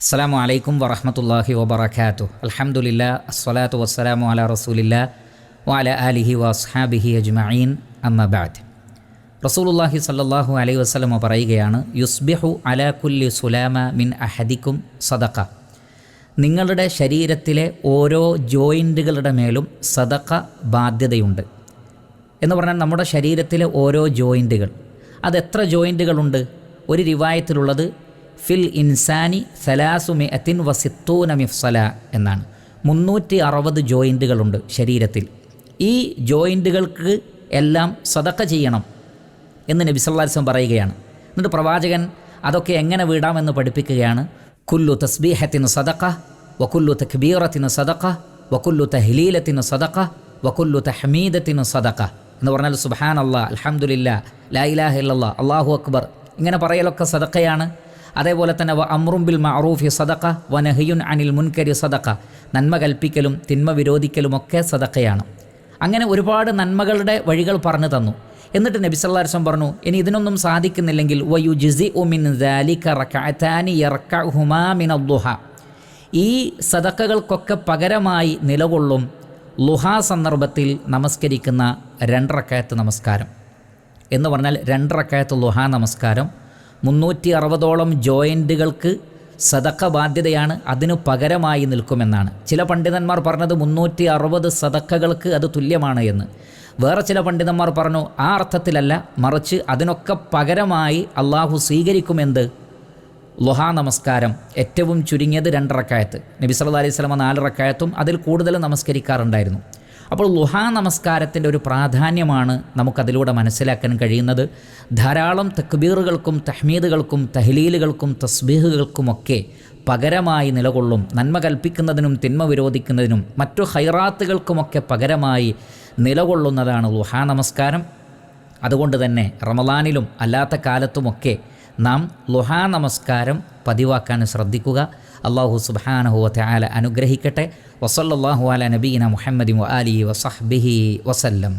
അസ്സലാമു അലൈക്കും വറഹ്മത്തുള്ളാഹി വബറകാതുഹു. അൽഹംദുലില്ലാ അസ്സലാത്തു വസ്സലാമു അലാ റസൂലില്ലാ വഅലാ ആലിഹി വഅസ്ഹാബിഹി അജ്മഈൻ. അമ്മാ ബഅദ്. റസൂലുള്ളാഹി സ്വല്ലല്ലാഹു അലൈഹി വസല്ലം പറയുകയാണ്, യുസ്ബിഹു അലാ കുല്ലി സുലാമ മിൻ അഹദിക്കും സദഖ. നിങ്ങളുടെ ശരീരത്തിലെ ഓരോ ജോയിൻറ്റുകളുടെ മേലും സദഖ ബാധ്യതയുണ്ട് എന്ന് പറഞ്ഞാൽ നമ്മുടെ ശരീരത്തിലെ ഓരോ ജോയിൻറ്റുകൾ, അതെത്ര ജോയിൻറ്റുകളുണ്ട്? ഒരു റിവായത്തിലുള്ളത് ഫിൽ ഇൻസാനി സലാസുമിഅത്തിൻ വസിത്തൂന മിഫ്സല എന്നാണ്. 360 ജോയിൻറ്റുകളുണ്ട് ശരീരത്തിൽ. ഈ ജോയിൻറ്റുകൾക്ക് എല്ലാം സദഖ ചെയ്യണം എന്ന് നബി സല്ലല്ലാഹു അലൈഹി വസല്ലം പറയുകയാണ്. എന്നിട്ട് പ്രവാചകൻ അതൊക്കെ എങ്ങനെ വീടാമെന്ന് പഠിപ്പിക്കുകയാണ്. കുല്ലു തസ്ബീഹത്തിന് സദഖ വകുല്ലു തക്ബീറത്തിന് സദഖ വകുല്ലു തഹ്ലീലത്തിന് സദഖ വകുല്ലു തഹ്മീദത്തിന് സദഖ എന്ന് പറഞ്ഞാൽ സുബ്ഹാനല്ലാഹ്, അൽഹംദുലില്ലാഹ്, ലാ ഇലാഹ ഇല്ലല്ലാഹ്, അല്ലാഹു അക്ബർ ഇങ്ങനെ പറയലൊക്കെ സദഖയാണ്. അതേപോലെ തന്നെ വ അംറും ബിൽ മഅറൂഫി സദഖ വ നഹ്യുൻ അനിൽ മുൻകരി സദഖ, നന്മ കൽപ്പിക്കലും തിന്മ വിരോധിക്കലുമൊക്കെ സദഖയാണ്. അങ്ങനെ ഒരുപാട് നന്മകളുടെ വഴികൾ പറഞ്ഞു തന്നു. എന്നിട്ട് നബി സല്ലല്ലാഹു അലൈഹി വസല്ലം പറഞ്ഞു, ഇനി ഇതിനൊന്നും സാധിക്കുന്നില്ലെങ്കിൽ വയുജ്സിഉ മിൻ ദാലിക റകഅതാനി യർകഉഹുമാ മിനദ്ദുഹ, ഈ സദഖകൾക്കൊക്കെ പകരമായി നിലകൊള്ളും ളുഹാ സന്ദർഭത്തിൽ നമസ്കരിക്കുന്ന 2 റക്അത്ത് നമസ്കാരം എന്ന് പറഞ്ഞാൽ 2 റക്അത്ത് ളുഹാ നമസ്കാരം 360ഓളം ജോയിൻറ്റുകൾക്ക് സദഖ ബാധ്യതയാണ്, അതിനു പകരമായി നിൽക്കുമെന്നാണ്. ചില പണ്ഡിതന്മാർ പറഞ്ഞത് 360 സദഖകൾക്ക് അത് തുല്യമാണ് എന്ന്. വേറെ ചില പണ്ഡിതന്മാർ പറഞ്ഞു ആ അർത്ഥത്തിലല്ല, മറിച്ച് അതിനൊക്കെ പകരമായി അള്ളാഹു സ്വീകരിക്കുമെന്ത്? ളുഹാ നമസ്കാരം ഏറ്റവും ചുരുങ്ങിയത് 2 റക്അത്ത്. നബി സല്ലല്ലാഹു അലൈഹി വസല്ലം 4 റക്അത്തും അതിൽ കൂടുതൽ നമസ്കരിക്കാറുണ്ടായിരുന്നു. അപ്പോൾ ളുഹാ നമസ്കാരത്തിൻ്റെ ഒരു പ്രാധാന്യമാണ് നമുക്കതിലൂടെ മനസ്സിലാക്കാൻ കഴിയുന്നത്. ധാരാളം തക്ബീറുകൾക്കും തഹ്മീദുകൾക്കും തഹ്ലീലുകൾക്കും തസ്ബീഹുകൾക്കുമൊക്കെ പകരമായി നിലകൊള്ളും, നന്മ കൽപ്പിക്കുന്നതിനും തിന്മ വിരോധിക്കുന്നതിനും മറ്റു ഖൈറാത്തുകൾക്കുമൊക്കെ പകരമായി നിലകൊള്ളുന്നതാണ് ളുഹാ നമസ്കാരം. അതുകൊണ്ട് തന്നെ റമളാനിലും അല്ലാത്ത കാലത്തുമൊക്കെ നാം ളുഹാ നമസ്കാരം പതിവാക്കാൻ ശ്രദ്ധിക്കുക. അല്ലാഹു സുബ്ഹാനഹു വ തആല അനുഗ്രഹിക്കട്ടെ. വസല്ലല്ലാഹു അലാ നബിയിന മുഹമ്മദിൻ വ ആലിഹി വസഹ്ബിഹി വസല്ലം.